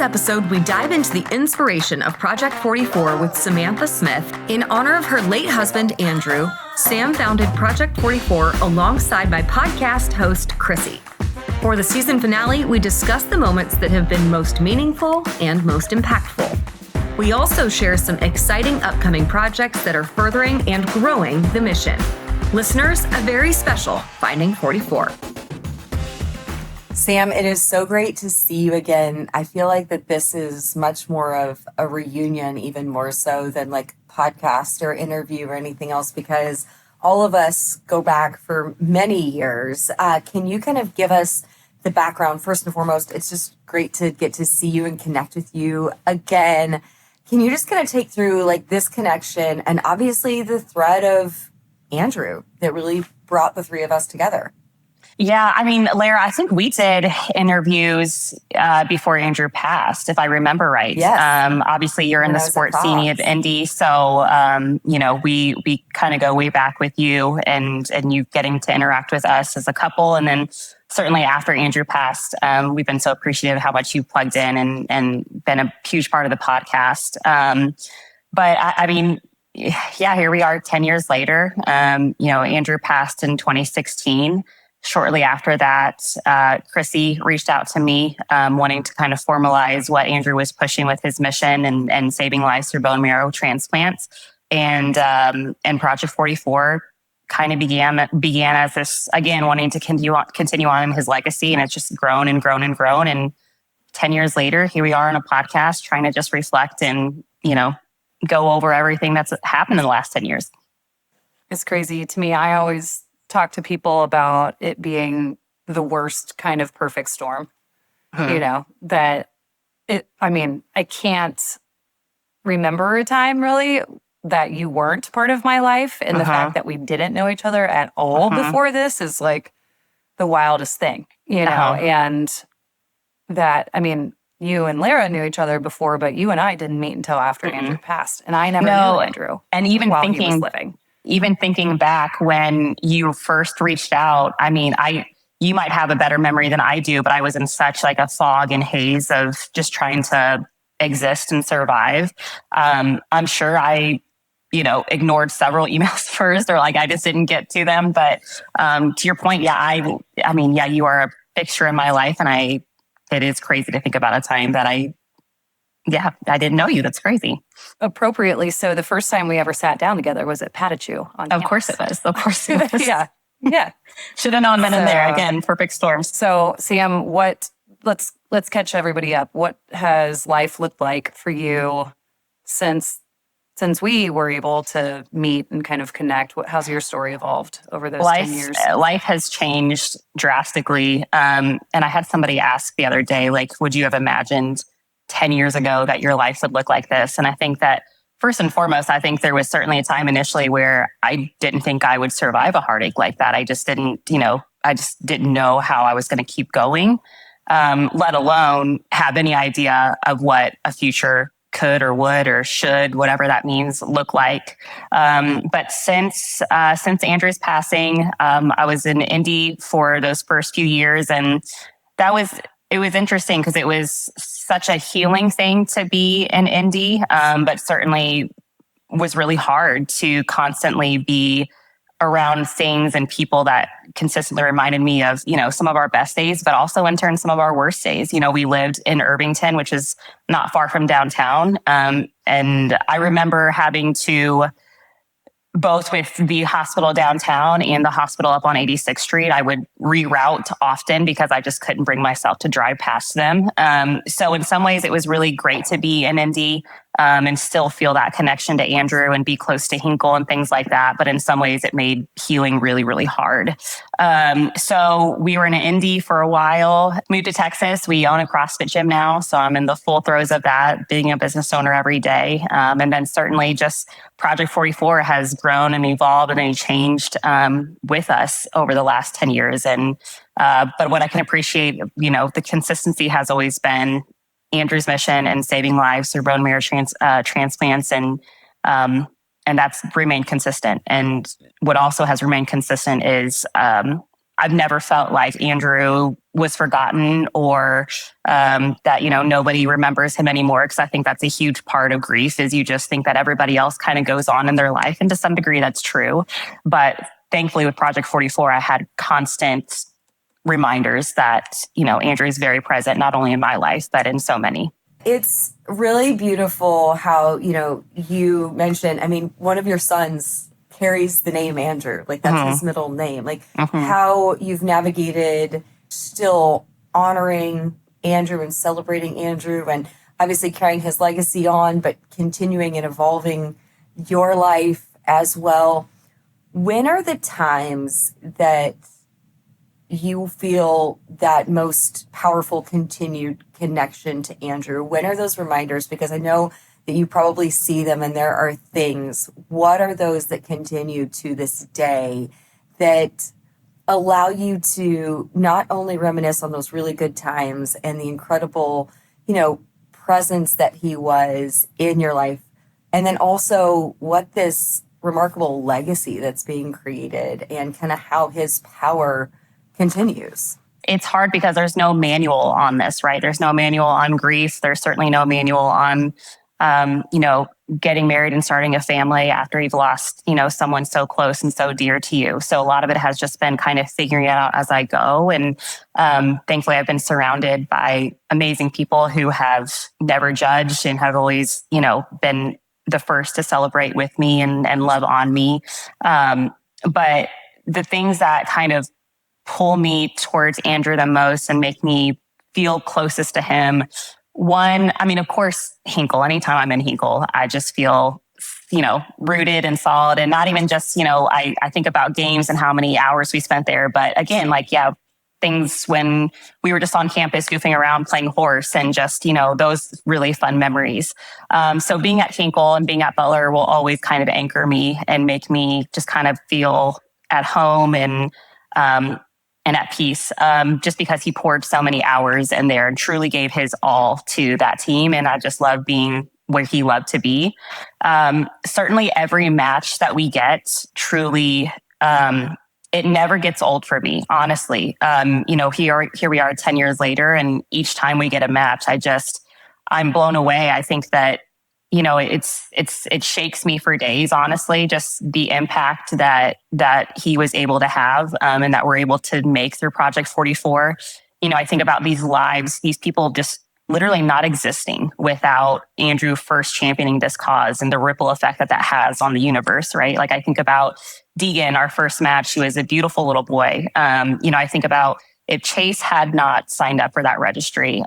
episode, we dive into the inspiration of Project 44 with Samantha Smith. In honor of her late husband, Andrew, Sam founded Project 44 alongside my podcast host, Krissi. For the season finale, we discuss the moments that have been most meaningful and most impactful. We also share some exciting upcoming projects that are furthering and growing the mission. Listeners, a very special Finding 44. Sam, it is so great to see you again. I feel like that this is much more of a reunion, even more so than like podcast or interview or anything else, because all of us go back for many years. Can you kind of give us the background first and foremost? It's just great to get to see you and connect with you again. Can you just kind of take through like this connection and obviously the thread of Andrew that really brought the three of us together? Yeah, I mean, Larra, I think we did interviews before Andrew passed, if I remember right. Yes. Obviously, you're in the sports scene at Indy, so we kind of go way back with you and you getting to interact with us as a couple, and then certainly after Andrew passed, we've been so appreciative of how much you plugged in and been a huge part of the podcast. But I mean, yeah, here we are 10 years later. Andrew passed in 2016. Shortly after that, Krissi reached out to me, wanting to kind of formalize what Andrew was pushing with his mission and saving lives through bone marrow transplants. And Project 44 kind of began as this, again, wanting to continue on in his legacy. And it's just grown and grown and grown. And 10 years later, here we are on a podcast trying to just reflect and, go over everything that's happened in the last 10 years. It's crazy to me. I always talk to people about it being the worst kind of perfect storm. I can't remember a time really that you weren't part of my life. And the fact that we didn't know each other at all before this is like the wildest thing, and that, you and Larra knew each other before, but you and I didn't meet until after Andrew passed. And I never knew Andrew. And even while he was living. Even thinking back when you first reached out, you might have a better memory than I do, but I was in such like a fog and haze of just trying to exist and survive. I'm sure I, ignored several emails first, or like I just didn't get to them. But to your point, you are a fixture in my life, and it is crazy to think about a time that I didn't know you. That's crazy. Appropriately so, the first time we ever sat down together was at Patachu on campus. Of course it was. Yeah. Should have known men in there. Again, perfect storms. So, Sam, let's catch everybody up. What has life looked like for you since we were able to meet and kind of connect? How's your story evolved over those 10 years? Life has changed drastically. And I had somebody ask the other day, like, would you have imagined 10 years ago that your life would look like this? And I think that first and foremost, I think there was certainly a time initially where I didn't think I would survive a heartache like that. I just didn't know how I was going to keep going, let alone have any idea of what a future could or would or should, whatever that means, look like. But since Andrew's passing, I was in Indy for those first few years, and it was interesting because it was such a healing thing to be in Indy, but certainly was really hard to constantly be around things and people that consistently reminded me of, some of our best days, but also in turn, some of our worst days. We lived in Irvington, which is not far from downtown. And I remember having to, both with the hospital downtown and the hospital up on 86th Street, I would reroute often because I just couldn't bring myself to drive past them. So in some ways, it was really great to be in Indy and still feel that connection to Andrew and be close to Hinkle and things like that. But in some ways, it made healing really, really hard. So we were in Indy for a while, moved to Texas. We own a CrossFit gym now. So I'm in the full throes of that, being a business owner every day. And then certainly just Project 44 has grown and evolved and changed with us over the last 10 years. And but what I can appreciate, the consistency has always been Andrew's mission and saving lives through bone marrow transplants, and that's remained consistent. And what also has remained consistent is I've never felt like Andrew was forgotten or that, nobody remembers him anymore. Because I think that's a huge part of grief is you just think that everybody else kind of goes on in their life. And to some degree, that's true. But thankfully with Project 44, I had constant reminders that, Andrew is very present, not only in my life, but in so many. It's really beautiful how, you mentioned, one of your sons carries the name Andrew, like that's his middle name, like how you've navigated still honoring Andrew and celebrating Andrew and obviously carrying his legacy on, but continuing and evolving your life as well. When are the times that you feel that most powerful continued connection to Andrew? When are those reminders? Because I know that you probably see them and there are things. What are those that continue to this day that allow you to not only reminisce on those really good times and the incredible, presence that he was in your life, and then also what this remarkable legacy that's being created and kind of how his power continues? It's hard because there's no manual on this, right? There's no manual on grief. There's certainly no manual on, getting married and starting a family after you've lost, someone so close and so dear to you. So a lot of it has just been kind of figuring it out as I go. And thankfully, I've been surrounded by amazing people who have never judged and have always, been the first to celebrate with me and love on me. But the things that kind of pull me towards Andrew the most and make me feel closest to him. One, of course, Hinkle. Anytime I'm in Hinkle, I just feel, rooted and solid. And not even just, I think about games and how many hours we spent there. But again, things when we were just on campus goofing around, playing horse and just, those really fun memories. So being at Hinkle and being at Butler will always kind of anchor me and make me just kind of feel at home and at peace, just because he poured so many hours in there and truly gave his all to that team. And I just love being where he loved to be. Certainly every match that we get truly, it never gets old for me, honestly. Here we are 10 years later, and each time we get a match, I'm blown away. I think that, it shakes me for days, honestly, just the impact that he was able to have, and that we're able to make through Project 44. I think about these lives, these people just literally not existing without Andrew first championing this cause and the ripple effect that has on the universe, right? Like I think about Deegan, our first match, he was a beautiful little boy. I think about if Chase had not signed up for that registry,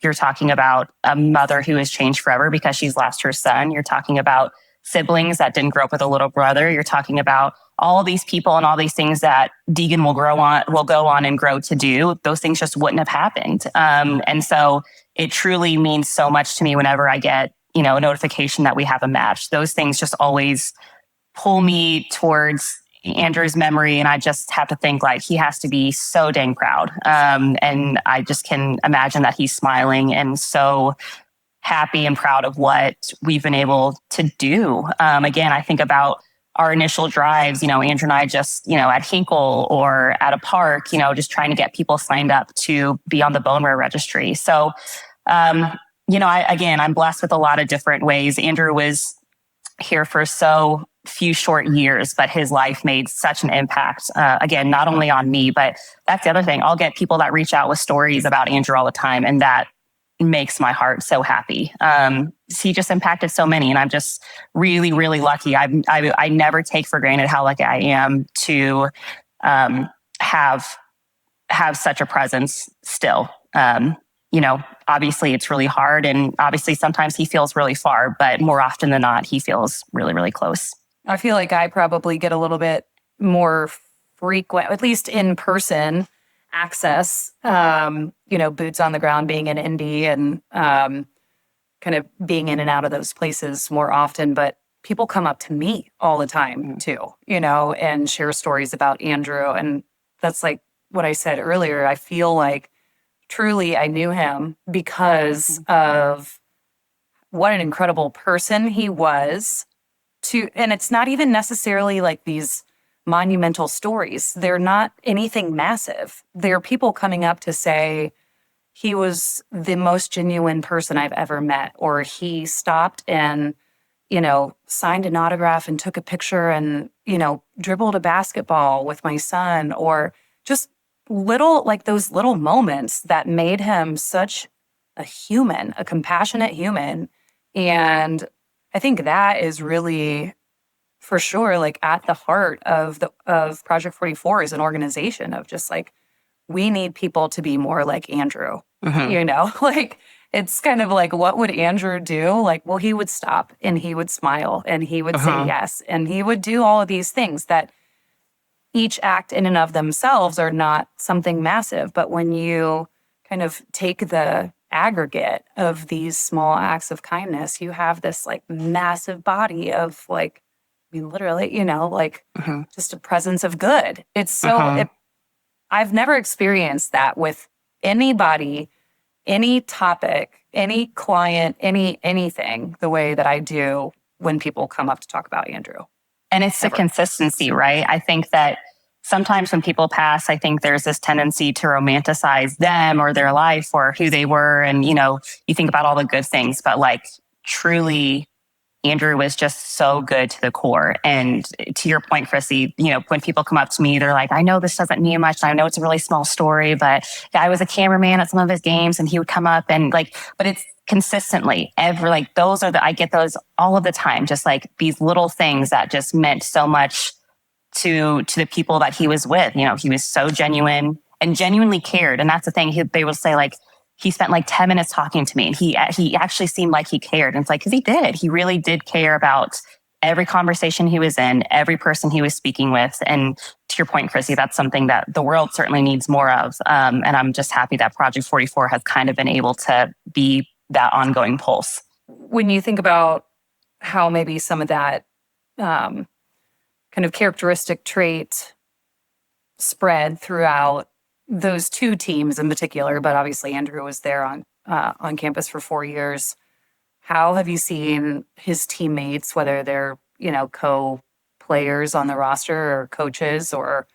you're talking about a mother who has changed forever because she's lost her son. You're talking about siblings that didn't grow up with a little brother. You're talking about all these people and all these things that Deegan will go on and grow to do. Those things just wouldn't have happened. And so it truly means so much to me whenever I get, a notification that we have a match. Those things just always pull me towards Andrew's memory. And I just have to think he has to be so dang proud. And I just can imagine that he's smiling and so happy and proud of what we've been able to do. Again, I think about our initial drives, Andrew and I just, at Hinkle or at a park, just trying to get people signed up to be on the bone marrow registry. So, I'm blessed with a lot of different ways. Andrew was here for so few short years, but his life made such an impact. Again, not only on me, but that's the other thing. I'll get people that reach out with stories about Andrew all the time. And that makes my heart so happy. He just impacted so many, and I'm just really, really lucky. I never take for granted how lucky I am to have such a presence still. Obviously it's really hard, and obviously sometimes he feels really far, but more often than not, he feels really, really close. I feel like I probably get a little bit more frequent, at least in person access, boots on the ground, being in Indy and kind of being in and out of those places more often. But people come up to me all the time too, and share stories about Andrew. And that's like what I said earlier. I feel like truly I knew him because of what an incredible person he was. And it's not even necessarily like these monumental stories. They're not anything massive. They're people coming up to say, he was the most genuine person I've ever met, or he stopped and, signed an autograph and took a picture and, dribbled a basketball with my son, or just those little moments that made him such a human, a compassionate human. And I think that is really, for sure, at the heart of Project 44 as an organization of just we need people to be more like Andrew. It's kind of what would Andrew do? Well, he would stop and he would smile and he would say yes. And he would do all of these things that each act in and of themselves are not something massive. But when you kind of take the aggregate of these small acts of kindness, you have this massive body of literally, just a presence of good. It's so, I've never experienced that with anybody, any topic, any client, anything the way that I do when people come up to talk about Andrew. And it's the consistency, right? I think that sometimes when people pass, I think there's this tendency to romanticize them or their life or who they were. And, you think about all the good things, but truly, Andrew was just so good to the core. And to your point, Krissi, when people come up to me, they're like, I know this doesn't mean much. I know it's a really small story, but I was a cameraman at some of his games and he would come up and but it's consistently I get those all of the time, just these little things that just meant so much to the people that he was with. He was so genuine and genuinely cared. And that's the thing. They will say he spent 10 minutes talking to me and he actually seemed like he cared. And it's because he did. He really did care about every conversation he was in, every person he was speaking with. And to your point, Krissi, that's something that the world certainly needs more of. And I'm just happy that Project 44 has kind of been able to be that ongoing pulse. When you think about how maybe some of that kind of characteristic trait spread throughout those two teams in particular, but obviously Andrew was there on campus for 4 years. How have you seen his teammates, whether they're, co-players on the roster or coaches or,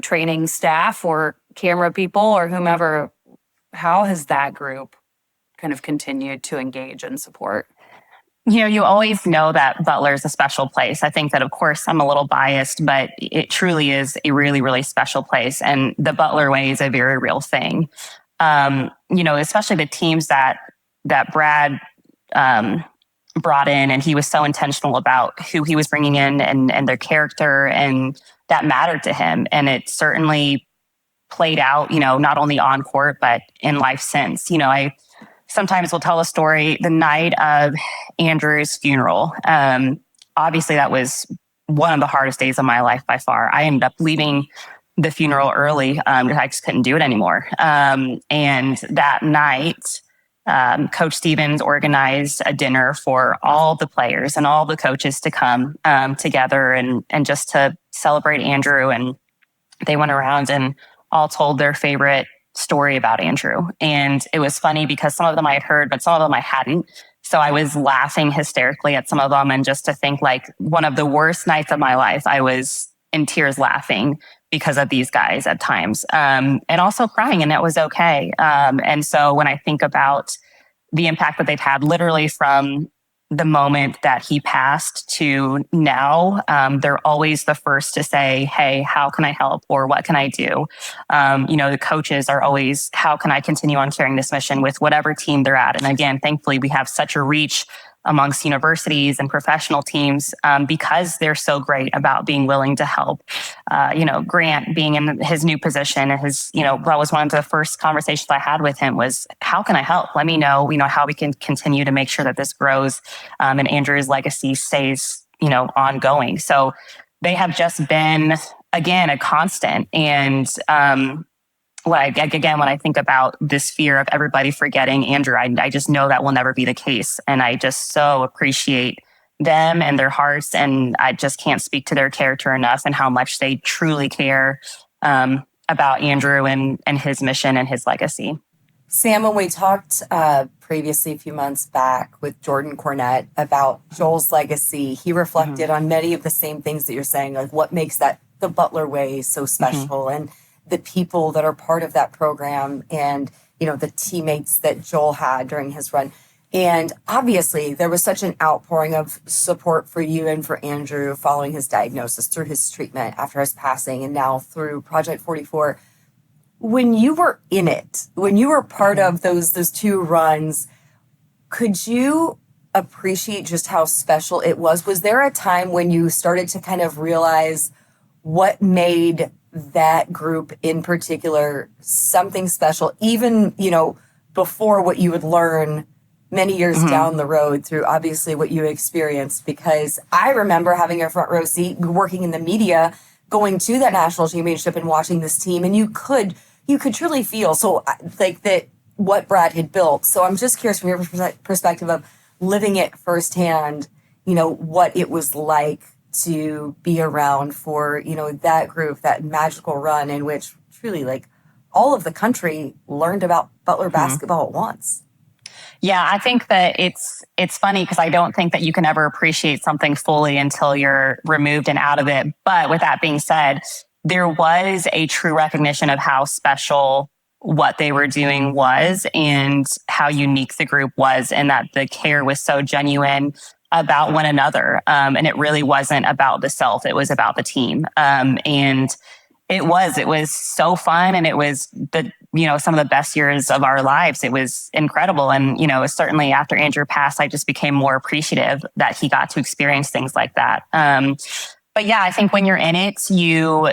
training staff or camera people or whomever, how has that group kind of continued to engage and support? You always know that Butler is a special place. I think that, of course, I'm a little biased, but it truly is a really, really special place. And the Butler way is a very real thing. Especially the teams that Brad brought in, and he was so intentional about who he was bringing in and their character, and that mattered to him. And it certainly played out, not only on court, but in life since. I sometimes will tell a story the night of Andrew's funeral. Obviously, that was one of the hardest days of my life by far. I ended up leaving the funeral early because I just couldn't do it anymore. And that night, Coach Stevens organized a dinner for all the players and all the coaches to come together and just to celebrate Andrew. And they went around and all told their favorite story about Andrew. And it was funny because some of them I had heard, but some of them I hadn't. So I was laughing hysterically at some of them. And just to think one of the worst nights of my life, I was in tears laughing because of these guys at times, and also crying, and that was okay. And so when I think about the impact that they've had literally from the moment that he passed to now, they're always the first to say, hey, how can I help? Or what can I do? The coaches are always, how can I continue on carrying this mission with whatever team they're at? And again, thankfully, we have such a reach amongst universities and professional teams because they're so great about being willing to help. Grant being in his new position, and that was one of the first conversations I had with him was, how can I help? Let me know, how we can continue to make sure that this grows and Andrew's legacy stays, ongoing. So they have just been, again, a constant. And when I think about this fear of everybody forgetting Andrew, I just know that will never be the case. And I just so appreciate them and their hearts. And I just can't speak to their character enough and how much they truly care about Andrew and his mission and his legacy. Sam, when we talked previously a few months back with Jordan Cornett about Joel's legacy, he reflected on many of the same things that you're saying, what makes that the Butler way so special, and the people that are part of that program, and, the teammates that Joel had during his run. And obviously there was such an outpouring of support for you and for Andrew following his diagnosis, through his treatment after his passing, and now through Project 44. When you were in it, when you were part of those two runs, could you appreciate just how special it was? Was there a time when you started to kind of realize what made that group in particular something special, even, before what you would learn many years down the road through obviously what you experienced? Because I remember having a front row seat, working in the media, going to that national championship and watching this team, and you could truly feel that what Brad had built. So I'm just curious from your perspective of living it firsthand, what it was like to be around for, that group, that magical run in which truly all of the country learned about Butler basketball at once. Yeah, I think that it's funny because I don't think that you can ever appreciate something fully until you're removed and out of it. But with that being said, there was a true recognition of how special what they were doing was, and how unique the group was, and that the care was so genuine about one another. And it really wasn't about the self. It was about the team. And it was so fun. And it was some of the best years of our lives. It was incredible. And, certainly after Andrew passed, I just became more appreciative that he got to experience things like that. But yeah, I think when you're in it, you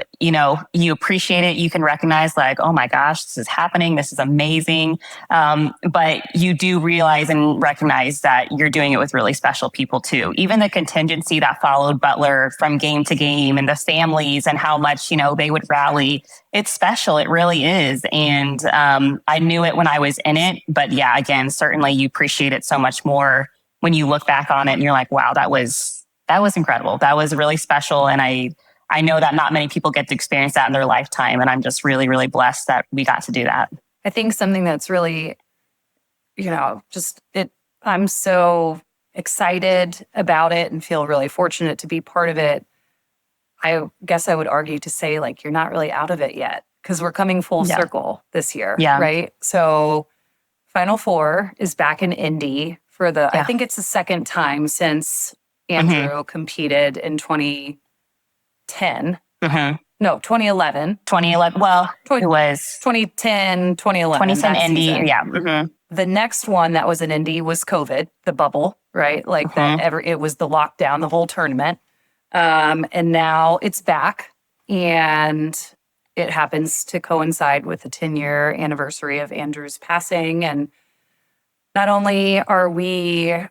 appreciate it. You can recognize oh my gosh, this is happening. This is amazing. But you do realize and recognize that you're doing it with really special people too. Even the contingency that followed Butler from game to game, and the families and how much, they would rally. It's special. It really is. And I knew it when I was in it. But yeah, again, certainly you appreciate it so much more when you look back on it and you're like, wow, that was incredible. That was really special. And I know that not many people get to experience that in their lifetime. And I'm just really, really blessed that we got to do that. I think something that's really, I'm so excited about it and feel really fortunate to be part of it. I guess I would argue to say you're not really out of it yet, because we're coming full circle this year. Yeah. Right. So Final Four is back in Indy for I think it's the second time since Andrew competed in 2010. No, 2011. 2011. Well, it was 2010, 2011. 2010 Indy. Yeah. The next one that was in Indy was COVID, the bubble, right? It was the lockdown, the whole tournament. And now it's back, and it happens to coincide with the 10-year anniversary of Andrew's passing. And not only are we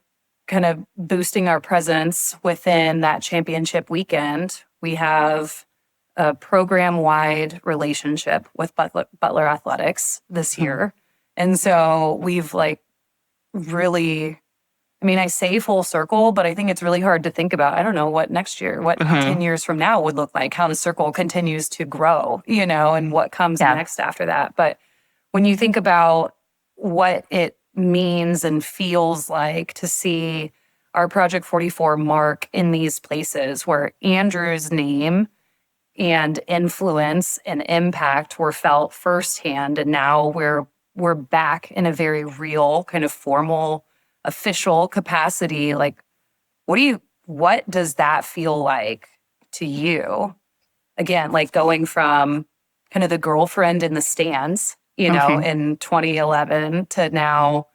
kind of boosting our presence within that championship weekend, we have a program-wide relationship with Butler Athletics this year. And so we've really, I say full circle, but I think it's really hard to think about. I don't know what next year, what 10 years from now would look like, how the circle continues to grow, and what comes next after that. But when you think about what it means and feels like to see our Project 44 mark in these places where Andrew's name and influence and impact were felt firsthand, and now we're back in a very real, kind of formal, official capacity. What does that feel like to you? Again, going from kind of the girlfriend in the stands, in 2011 to now,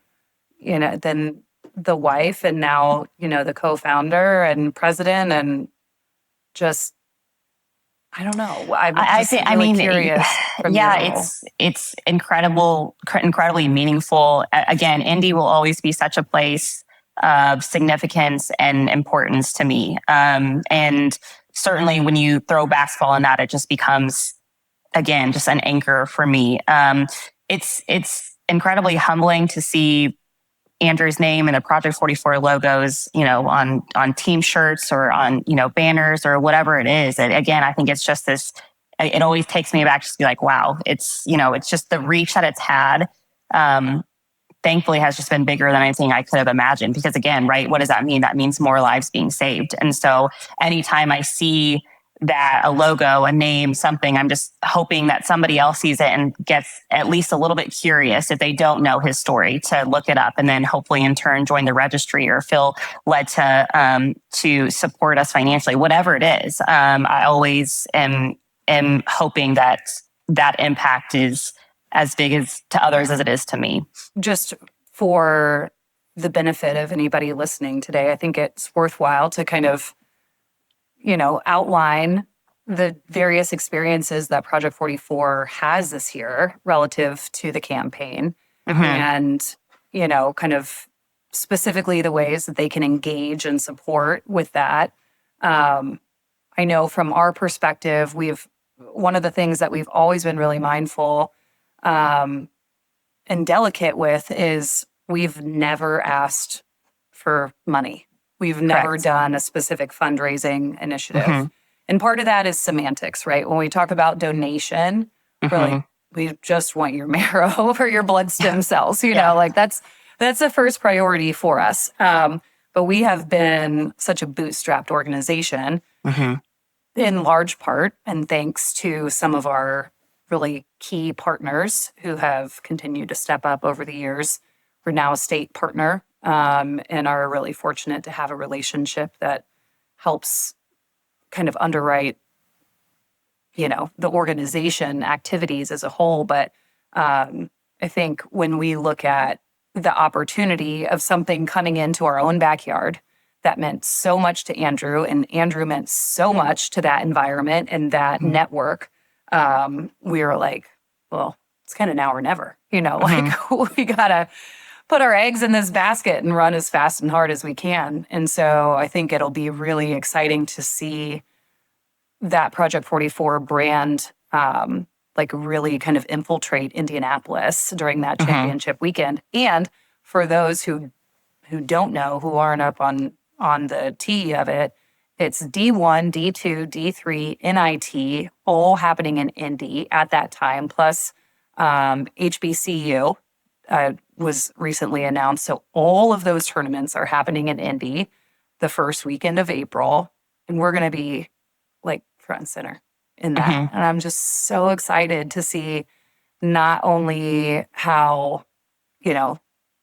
then the wife, and now, the co-founder and president, and just, I don't know. I'm curious. It's incredibly meaningful. Again, Indy will always be such a place of significance and importance to me. And certainly when you throw basketball in that, it just becomes, again, just an anchor for me. It's incredibly humbling to see Andrew's name and the Project 44 logos, on team shirts or on, banners or whatever it is. And again, I think it's just this, it always takes me back just to be like, wow, it's just the reach that it's had. Thankfully has just been bigger than anything I could have imagined, because again, right, what does that mean? That means more lives being saved. And so anytime I see that, a logo, a name, something. I'm just hoping that somebody else sees it and gets at least a little bit curious if they don't know his story to look it up, and then hopefully in turn join the registry or feel led to support us financially, whatever it is. I always am hoping that impact is as big as to others as it is to me. Just for the benefit of anybody listening today, I think it's worthwhile to kind of, outline the various experiences that Project 44 has this year relative to the campaign, and, kind of specifically the ways that they can engage and support with that. I know from our perspective, one of the things that we've always been really mindful and delicate with is we've never asked for money. We've never done a specific fundraising initiative. And part of that is semantics, right? When we talk about donation, really, we just want your marrow or your blood stem cells, like that's the first priority for us. But we have been such a bootstrapped organization in large part, and thanks to some of our really key partners who have continued to step up over the years. We're now a state partner and are really fortunate to have a relationship that helps kind of underwrite, the organization activities as a whole. But I think when we look at the opportunity of something coming into our own backyard that meant so much to Andrew, and Andrew meant so much to that environment and that network, we were like, well, it's kind of now or never, like we gotta put our eggs in this basket and run as fast and hard as we can. And so I think it'll be really exciting to see that Project 44 brand really kind of infiltrate Indianapolis during that championship weekend. And for those who don't know, who aren't up on the T of it, it's D1, D2, D3, NIT, all happening in Indy at that time, plus HBCU was recently announced. So all of those tournaments are happening in Indy the first weekend of April, and we're going to be like front and center in that. And I'm just so excited to see not only how,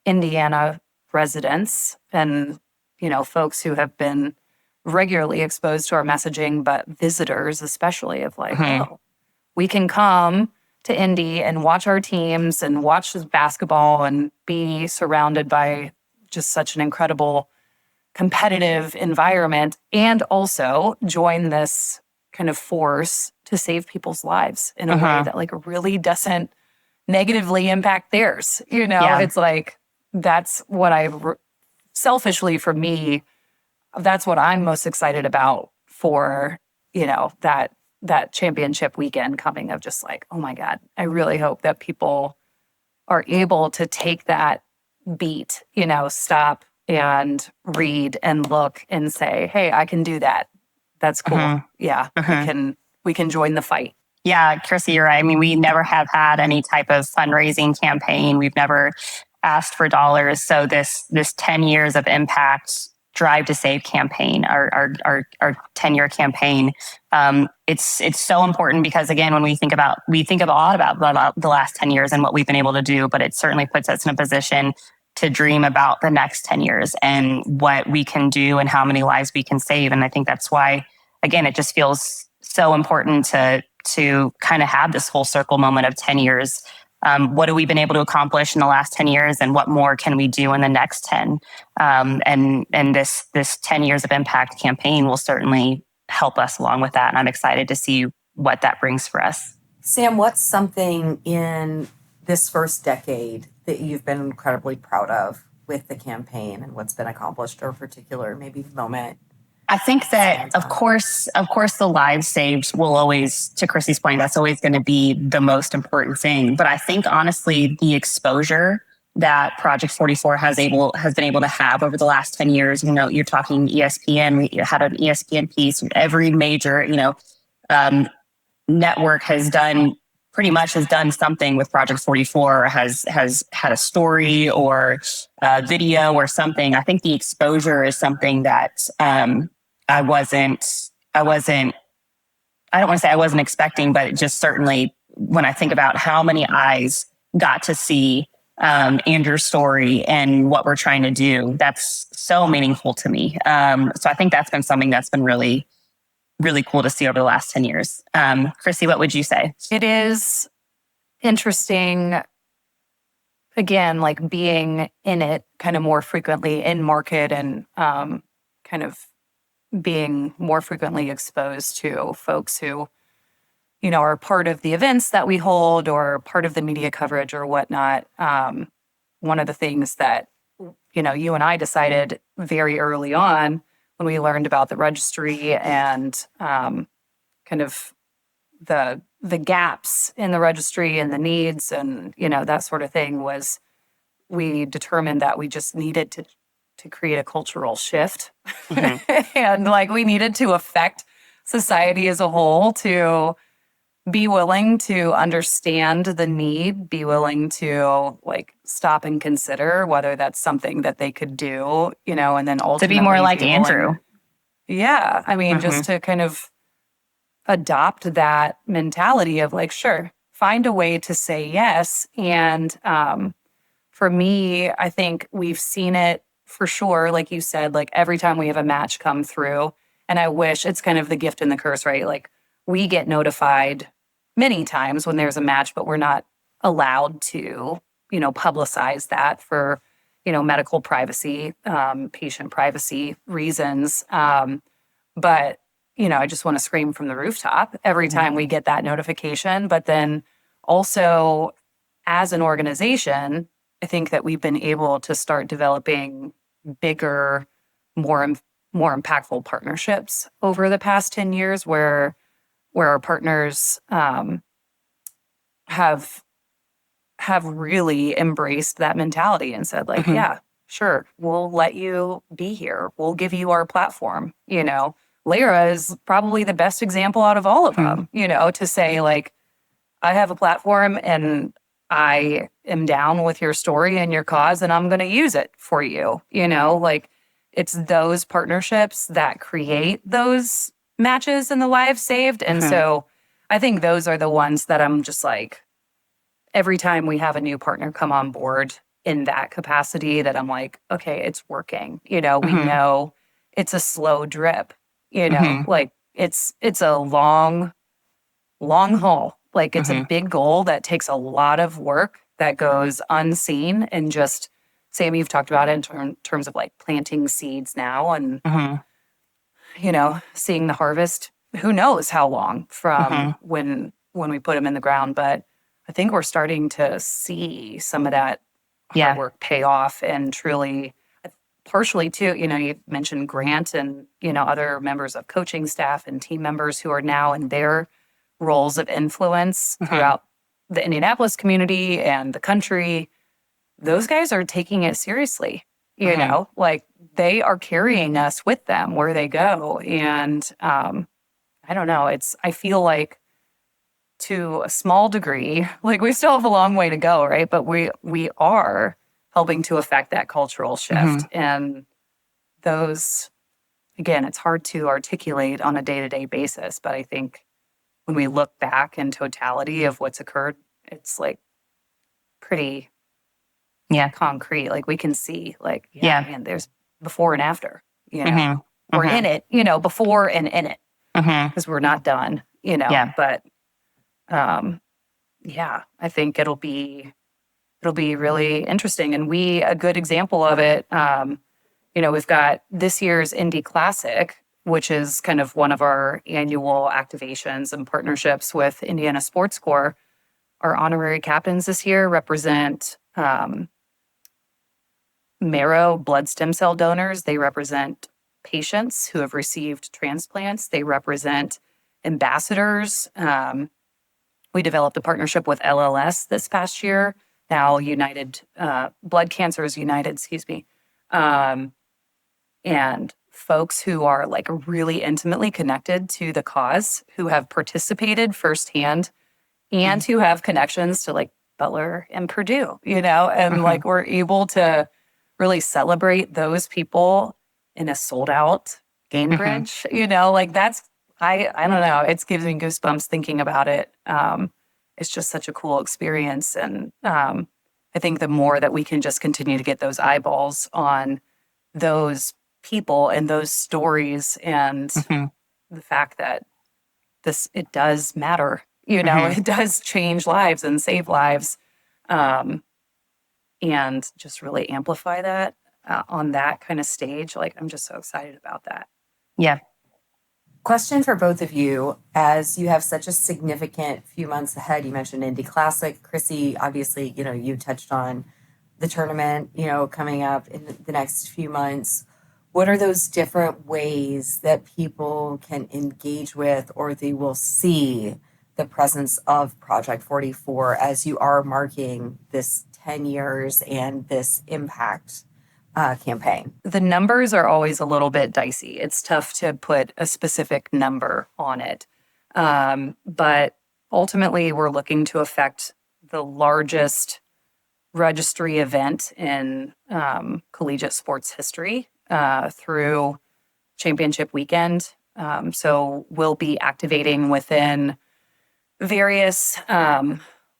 Indiana residents and, folks who have been regularly exposed to our messaging, but visitors especially, of like, oh, we can come to Indy and watch our teams and watch this basketball and be surrounded by just such an incredible competitive environment, and also join this kind of force to save people's lives in a way that really doesn't negatively impact theirs. It's like, that's what selfishly for me, that's what I'm most excited about for, that championship weekend coming, of just like, oh my God, I really hope that people are able to take that beat, stop and read and look and say, hey, I can do that. That's cool. Yeah, we can join the fight. Yeah, Krissi, you're right. I mean, we never have had any type of fundraising campaign. We've never asked for dollars. So this 10 years of impact Drive to Save campaign, our 10-year campaign, it's so important because, again, when we think a lot about the last 10 years and what we've been able to do, but it certainly puts us in a position to dream about the next 10 years and what we can do and how many lives we can save. And I think that's why, again, it just feels so important to kind of have this full circle moment of 10 years. What have we been able to accomplish in the last 10 years, and what more can we do in the next 10? And this 10 years of impact campaign will certainly help us along with that. And I'm excited to see what that brings for us. Sam, what's something in this first decade that you've been incredibly proud of with the campaign and what's been accomplished, or a particular maybe moment? I think that, of course, the lives saved will always, to Krissi's point, that's always going to be the most important thing. But I think, honestly, the exposure that Project 44 has been able to have over the last 10 years, you're talking ESPN, we had an ESPN piece, every major, network has done something with Project 44, or has had a story or a video or something. I think the exposure is something that I wasn't I don't want to say I wasn't expecting, but it just certainly, when I think about how many eyes got to see Andrew's story and what we're trying to do, that's so meaningful to me. So I think that's been something that's been really, really cool to see over the last 10 years. Krissi, what would you say? It is interesting, again, like being in it kind of more frequently in market and kind of being more frequently exposed to folks who, you know, are part of the events that we hold or part of the media coverage or whatnot. One of the things that, you know, you and I decided very early on when we learned about the registry and kind of the gaps in the registry and the needs and, you know, that sort of thing, was we determined that we just needed to create a cultural shift. And like we needed to affect society as a whole to be willing to understand the need, be willing to like stop and consider whether that's something that they could do, you know, and then ultimately to be more like Andrew. Yeah. I mean, just to kind of adopt that mentality of like, sure, find a way to say yes. And for me, I think we've seen it for sure. Like you said, like every time we have a match come through, and I wish it's kind of the gift and the curse, right? Like we get notified many times when there's a match, but we're not allowed to, you know, publicize that for, you know, medical privacy, patient privacy reasons. But, you know, I just want to scream from the rooftop every time we get that notification. But then also as an organization, I think that we've been able to start developing bigger, more impactful partnerships over the past 10 years where our partners have really embraced that mentality and said like, yeah, sure, we'll let you be here. We'll give you our platform. You know, Larra is probably the best example out of all of them, you know, to say like, I have a platform and I am down with your story and your cause and I'm going to use it for you. You know, like it's those partnerships that create those matches and the lives saved. And so I think those are the ones that I'm just like, every time we have a new partner come on board in that capacity, that I'm like, okay, it's working. You know, we know it's a slow drip, you know, like it's a long haul. Like it's a big goal that takes a lot of work that goes unseen. And just, Sam, you've talked about it in terms of like planting seeds now and, you know, seeing the harvest, who knows how long from when we put them in the ground. But I think we're starting to see some of that hard work pay off and truly, partially too, you know, you mentioned Grant and, you know, other members of coaching staff and team members who are now in their roles of influence throughout the Indianapolis community and the country. Those guys are taking it seriously, you know, like they are carrying us with them where they go. And I don't know, I feel like to a small degree, like we still have a long way to go, right? But we are helping to affect that cultural shift. And those, again, it's hard to articulate on a day-to-day basis, but I think when we look back in totality of what's occurred, it's like pretty concrete. Like we can see like, man, there's before and after, you know, we're in it, you know, before and in it because we're not done, you know, but I think it'll be really interesting. And a good example of it, you know, we've got this year's Indy Classic, which is kind of one of our annual activations and partnerships with Indiana Sports Corps. Our honorary captains this year represent marrow blood stem cell donors. They represent patients who have received transplants. They represent ambassadors. We developed a partnership with LLS this past year, now United, Blood Cancers United, and folks who are like really intimately connected to the cause, who have participated firsthand and who have connections to like Butler and Purdue, you know, and like we're able to really celebrate those people in a sold out Gainbridge, you know, like that's I don't know. It's giving me goosebumps thinking about it. It's just such a cool experience. And I think the more that we can just continue to get those eyeballs on those people and those stories and the fact that it does matter, it does change lives and save lives. And just really amplify that on that kind of stage. Like, I'm just so excited about that. Yeah. Question for both of you, as you have such a significant few months ahead. You mentioned Indy Classic. Krissi, obviously, you touched on the tournament, coming up in the next few months. What are those different ways that people can engage with, or they will see the presence of Project 44 as you are marking this 10 years and this impact campaign? The numbers are always a little bit dicey. It's tough to put a specific number on it. But ultimately, we're looking to affect the largest registry event in collegiate sports history through championship weekend. So we'll be activating within various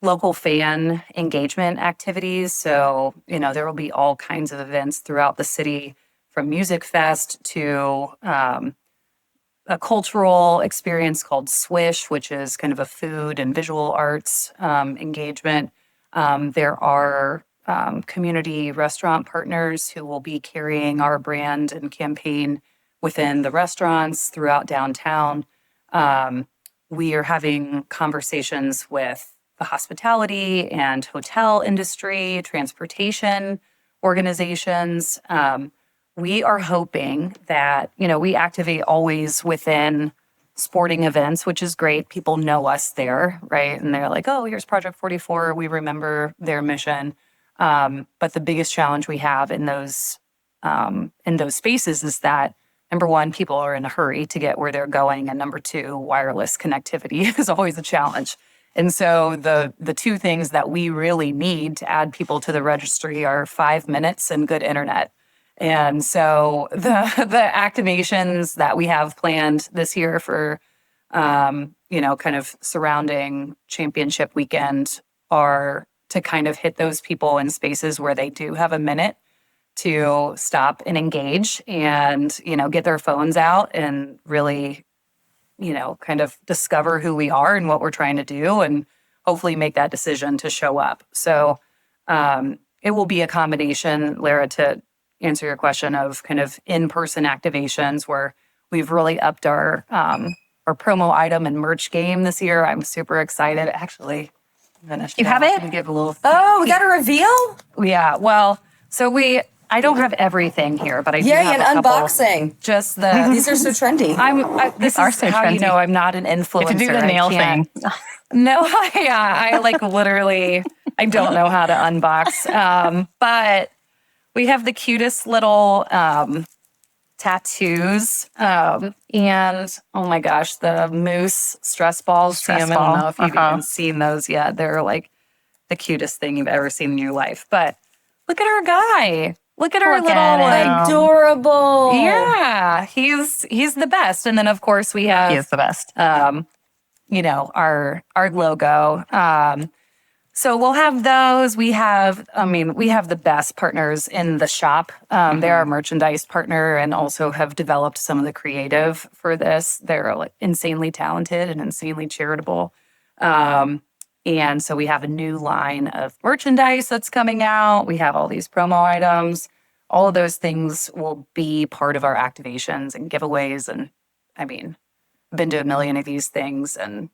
local fan engagement activities. So, there will be all kinds of events throughout the city, from Music Fest to a cultural experience called Swish, which is kind of a food and visual arts engagement. There are community restaurant partners who will be carrying our brand and campaign within the restaurants throughout downtown. We are having conversations with the hospitality and hotel industry, transportation organizations. We are hoping that, we activate always within sporting events, which is great. People know us there, right? And they're like, oh, here's Project 44. We remember their mission. But the biggest challenge we have in those spaces is that, number one, people are in a hurry to get where they're going. And number two, wireless connectivity is always a challenge. And so the two things that we really need to add people to the registry are 5 minutes and good internet. And so the activations that we have planned this year for, kind of surrounding championship weekend are to kind of hit those people in spaces where they do have a minute to stop and engage and, get their phones out and really, kind of discover who we are and what we're trying to do and hopefully make that decision to show up. So it will be a combination, Larra, to answer your question, of kind of in-person activations where we've really upped our promo item and merch game this year. I'm super excited. Actually, you have it? Give a little. Oh, we got a reveal? Yeah. Well, so I don't have everything here, but I do have an a couple. unboxing. Just the These are so trendy. This is so how trendy. I'm not an influencer. If you do the nail thing. No, I like literally, I don't know how to unbox. But we have the cutest little tattoos. And oh my gosh, the moose stress balls. Sam, I don't know if you've even seen those yet. They're like the cutest thing you've ever seen in your life. But look at our guy. Look at our little adorable. Yeah, he's the best. And then of course we have he is the best. Our logo. So we'll have those. We have the best partners in the shop. They're our merchandise partner and also have developed some of the creative for this. They're like insanely talented and insanely charitable. And so we have a new line of merchandise that's coming out. We have all these promo items. All of those things will be part of our activations and giveaways. And I've been to a million of these things, and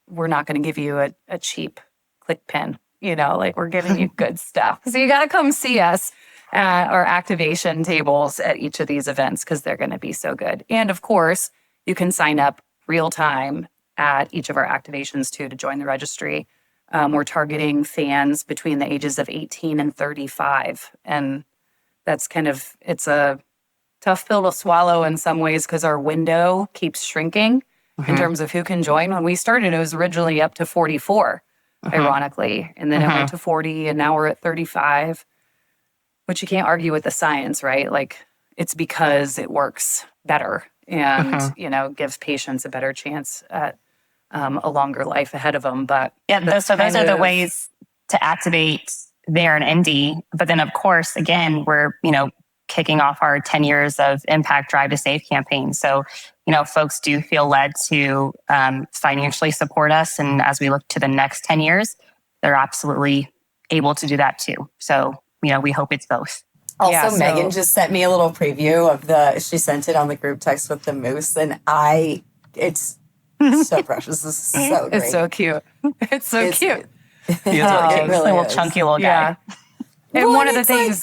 we're not going to give you a cheap click pen. We're giving you good stuff. So you got to come see us at our activation tables at each of these events because they're going to be so good. And of course, you can sign up real time at each of our activations too to join the registry. We're targeting fans between the ages of 18 and 35. And that's it's a tough pill to swallow in some ways because our window keeps shrinking in terms of who can join. When we started, it was originally up to 44, ironically. And then it went to 40 and now we're at 35, which you can't argue with the science, right? Like it's because it works better and, give patients a better chance at a longer life ahead of them. But those are the ways to activate there in Indy. But then, of course, again, we're, kicking off our 10 years of Impact Drive to Save campaign. So, folks do feel led to financially support us. And as we look to the next 10 years, they're absolutely able to do that too. So, we hope it's both. Also, Megan just sent me a little preview of she sent it on the group text with the moose, and it's so precious. This is so great. It's so cute. It's so cute. He's really cute. Really little chunky little guy. Yeah. And one of the things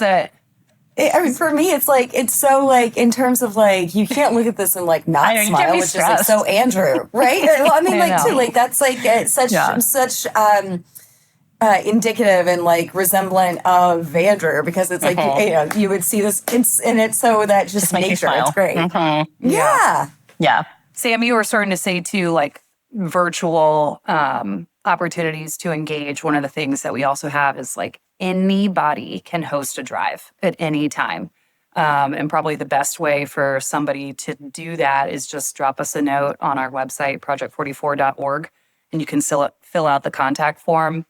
for me, it's so like, in terms of like, you can't look at this and like not smile, which is like so Andrew, right? Well, I mean, like too, like that's like such indicative and like resemblant of Andrew, because it's like, you would see this in it. So that just nature, it's great. Mm-hmm. Yeah. Sam, you were starting to say too, like virtual opportunities to engage. One of the things that we also have is like, anybody can host a drive at any time. And probably the best way for somebody to do that is just drop us a note on our website, project44.org, and you can fill out the contact form.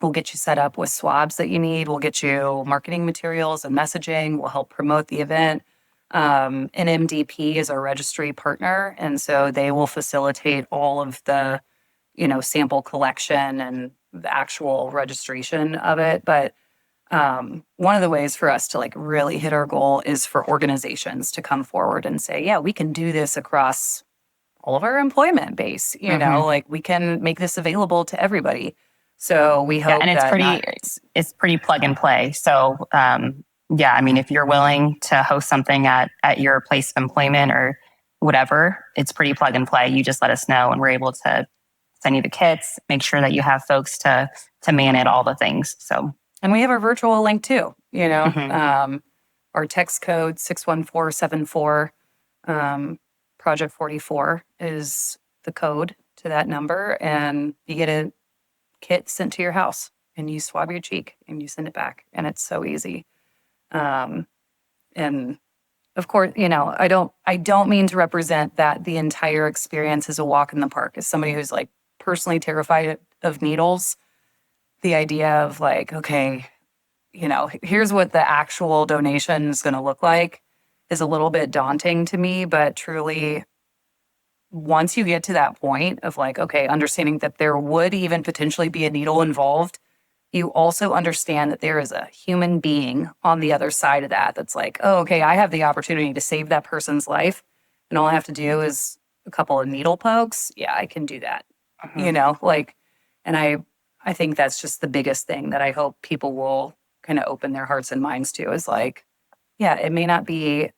We'll get you set up with swabs that you need. We'll get you marketing materials and messaging. We'll help promote the event. NMDP is our registry partner, and so they will facilitate all of the, sample collection and the actual registration of it. But one of the ways for us to like really hit our goal is for organizations to come forward and say, yeah, we can do this across all of our employment base. Like we can make this available to everybody. So we hope and it's pretty plug and play. So I mean, if you're willing to host something at your place of employment or whatever, it's pretty plug and play. You just let us know and we're able to send you the kits, make sure that you have folks to man it, all the things. So, and we have our virtual link too, our text code 61474, Project 44 is the code to that number. And you get a kit sent to your house and you swab your cheek and you send it back. And it's so easy. And of course, I don't mean to represent that the entire experience is a walk in the park. As somebody who's like personally terrified of needles, the idea of like, okay, here's what the actual donation is going to look like is a little bit daunting to me. But truly, once you get to that point of like, okay, understanding that there would even potentially be a needle involved, you also understand that there is a human being on the other side of that that's like, oh, okay, I have the opportunity to save that person's life, and all I have to do is a couple of needle pokes. Yeah, I can do that. And I think that's just the biggest thing that I hope people will kind of open their hearts and minds to is like, yeah, it may not be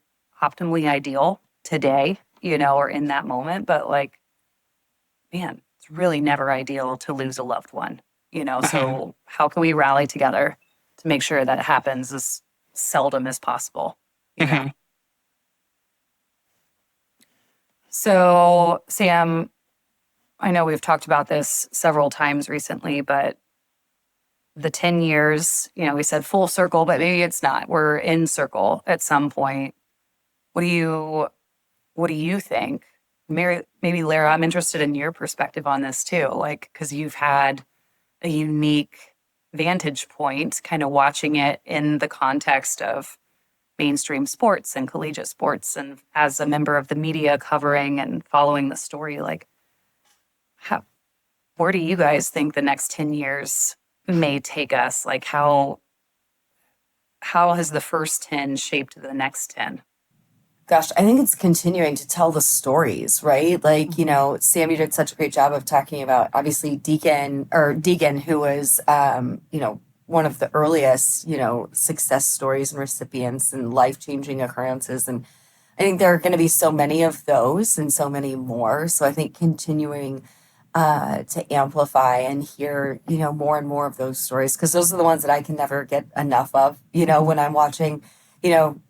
optimally ideal today, or in that moment, but like, man, it's really never ideal to lose a loved one. So how can we rally together to make sure that happens as seldom as possible? So, Sam, I know we've talked about this several times recently, but the 10 years, we said full circle, but maybe it's not. We're in circle at some point. What do you think? Maybe Larra, I'm interested in your perspective on this too, like, because you've had a unique vantage point, kind of watching it in the context of mainstream sports and collegiate sports, and as a member of the media covering and following the story, like, where do you guys think the next 10 years may take us? Like, how has the first 10 shaped the next 10? Gosh, I think it's continuing to tell the stories, right? Like, Sam, you did such a great job of talking about, obviously, Deegan, who was, one of the earliest, success stories and recipients and life-changing occurrences. And I think there are going to be so many of those and so many more. So I think continuing to amplify and hear, more and more of those stories, because those are the ones that I can never get enough of, when I'm watching,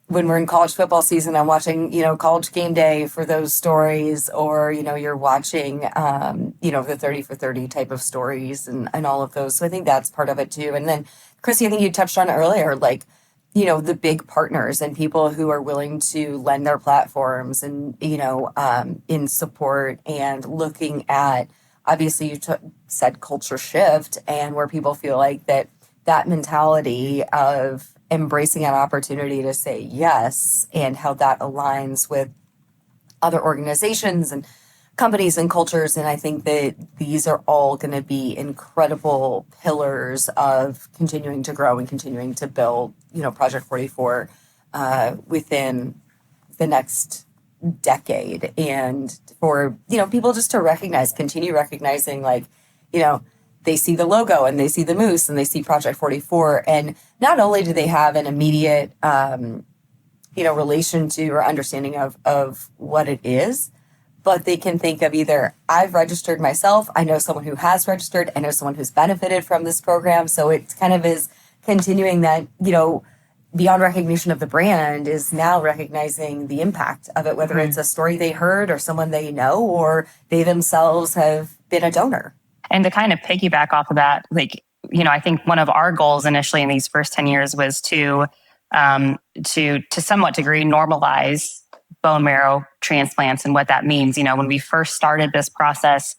when we're in college football season, I'm watching, College Game Day for those stories, or, you're watching, the 30 for 30 type of stories and all of those. So I think that's part of it too. And then, Krissi, I think you touched on earlier, like, the big partners and people who are willing to lend their platforms and, in support, and looking at, obviously you said culture shift, and where people feel like that mentality of embracing an opportunity to say yes, and how that aligns with other organizations and companies and cultures. And I think that these are all going to be incredible pillars of continuing to grow and continuing to build, Project 44 within the next decade. And for, people just to continue recognizing, they see the logo and they see the moose and they see Project 44. And not only do they have an immediate, relation to or understanding of what it is, but they can think of either, I've registered myself, I know someone who has registered, I know someone who's benefited from this program. So it kind of is continuing that, beyond recognition of the brand, is now recognizing the impact of it, whether it's a story they heard or someone they know, or they themselves have been a donor. And to kind of piggyback off of that, I think one of our goals initially in these first 10 years was to somewhat degree normalize bone marrow transplants and what that means. When we first started this process,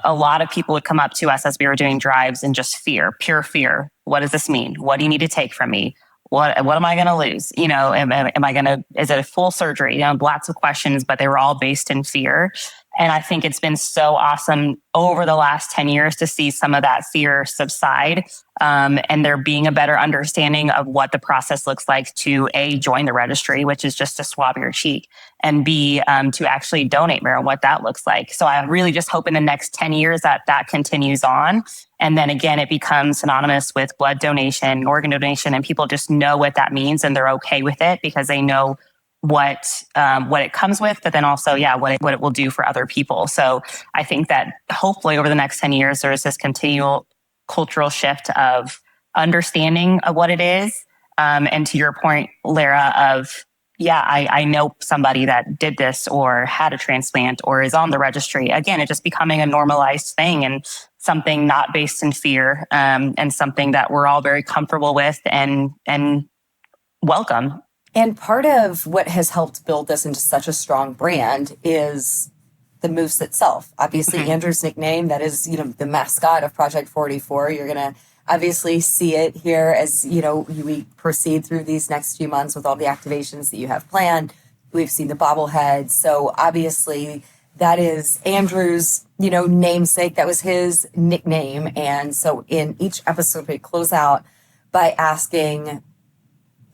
a lot of people would come up to us as we were doing drives and just pure fear. What does this mean? What do you need to take from me? What am I going to lose? Is it a full surgery? Lots of questions, but they were all based in fear. And I think it's been so awesome over the last 10 years to see some of that fear subside, and there being a better understanding of what the process looks like to A, join the registry, which is just to swab your cheek, and B, to actually donate marrow, what that looks like. So I really just hope in the next 10 years that continues on. And then again, it becomes synonymous with blood donation, organ donation, and people just know what that means and they're okay with it because they know what it comes with, but then also, what it will do for other people. So I think that hopefully over the next 10 years, there's this continual cultural shift of understanding of what it is. And to your point, Larra, of, I know somebody that did this or had a transplant or is on the registry. Again, it just becoming a normalized thing and something not based in fear, and something that we're all very comfortable with and welcome. And part of what has helped build this into such a strong brand is the moose itself. Obviously, Andrew's nickname, that is, the mascot of Project 44. You're going to obviously see it here as, we proceed through these next few months with all the activations that you have planned. We've seen the bobblehead. So obviously that is Andrew's, namesake. That was his nickname. And so in each episode, we close out by asking,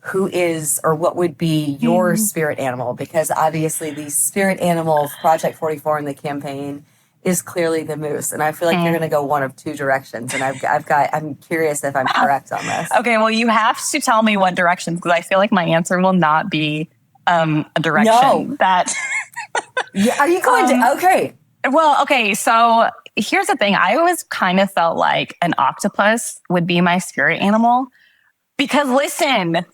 who is or what would be your spirit animal? Because obviously the spirit animal of Project 44 in the campaign is clearly the moose. And I feel like you're going to go one of two directions. And I'm curious if I'm correct on this. Okay, well, you have to tell me what directions, because I feel like my answer will not be a direction that. Yeah, are you going to? Okay. Well, okay. So here's the thing. I always kind of felt like an octopus would be my spirit animal. Because listen,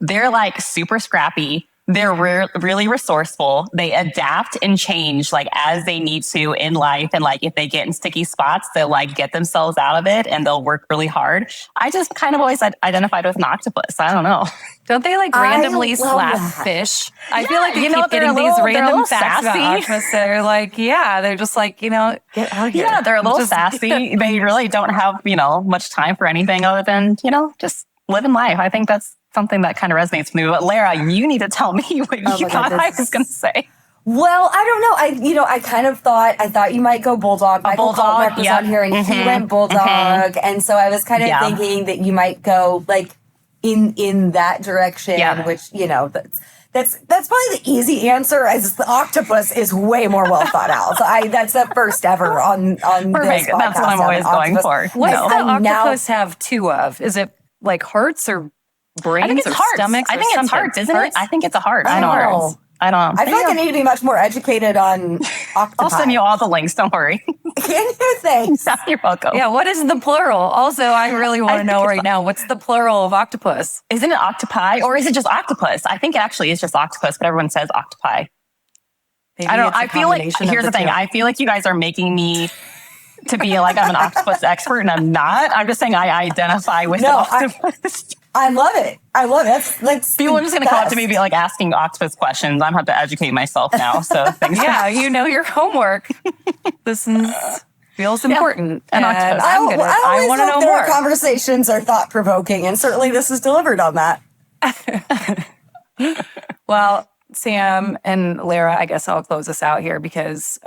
they're like super scrappy. They're really resourceful. They adapt and change as they need to in life. And if they get in sticky spots, they'll get themselves out of it and they'll work really hard. I just kind of always identified with an octopus. I don't know. Don't they randomly slap fish? I feel like you keep getting these random facts about octopus. They're just get out of here. Yeah, they're a little sassy. They really don't have, much time for anything other than, just living life. I think that's something that kind of resonates with me. But Larra, you need to tell me what you thought I was going to say. Well, I don't know. I kind of thought you might go bulldog. Michael Kaltmark was on here and he went bulldog. And so I was kind of thinking that you might go in that direction, which, that's probably the easy answer, as the octopus is way more well thought out. So that's the first ever on Perfect. This podcast. That's what I'm always going for. What does the octopus have two of? Is it hearts or brains? I think it's or hearts. Stomachs? I think it's hearts, isn't it? I think it's a heart. I don't know. I feel like I need to be much more educated on octopi. I'll send you all the links. Don't worry. Can you? Thanks. You're welcome. Yeah. What is the plural? Also, I really want to know right now. What's the plural of octopus? Isn't it octopi or is it just octopus? I think it actually is just octopus, but everyone says octopi. Maybe I don't know. I feel like here's the thing. I feel like you guys are making me to be I'm an octopus expert, and I'm not. I'm just saying I identify with the octopus. I love it. That's People are just going to come up to me and be like asking octopus questions. I'm going to have to educate myself now. So thanks. Yeah, you know your homework. This feels important. And octopus. I always want to hope know their more. conversations are thought-provoking, and certainly this is delivered on that. Well, Sam and Larra, I guess I'll close us out here because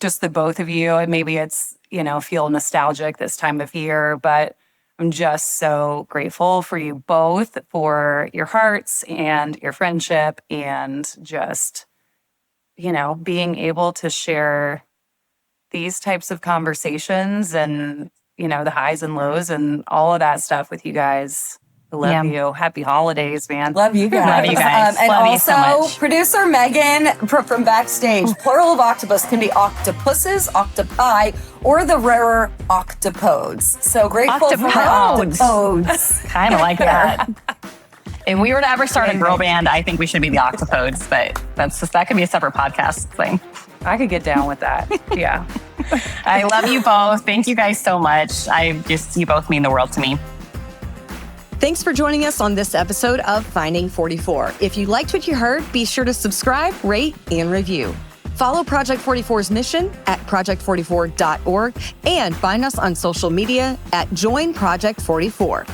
just the both of you, and maybe it's, feel nostalgic this time of year, but I'm just so grateful for you both, for your hearts and your friendship, and just, being able to share these types of conversations and, the highs and lows and all of that stuff with you guys. I love you. Happy holidays, man. Love you guys. Love you guys. And Love you also, so much. producer Megan from Backstage, plural of octopus can be octopuses, octopi, or the rarer octopodes. So grateful for my octopodes. Kind of like that. If we were to ever start a girl band, I think we should be the octopodes, but that could be a separate podcast thing. I could get down with that. Yeah. I love you both. Thank you guys so much. You both mean the world to me. Thanks for joining us on this episode of Finding 44. If you liked what you heard, be sure to subscribe, rate, and review. Follow Project 44's mission at project44.org and find us on social media at Join Project 44.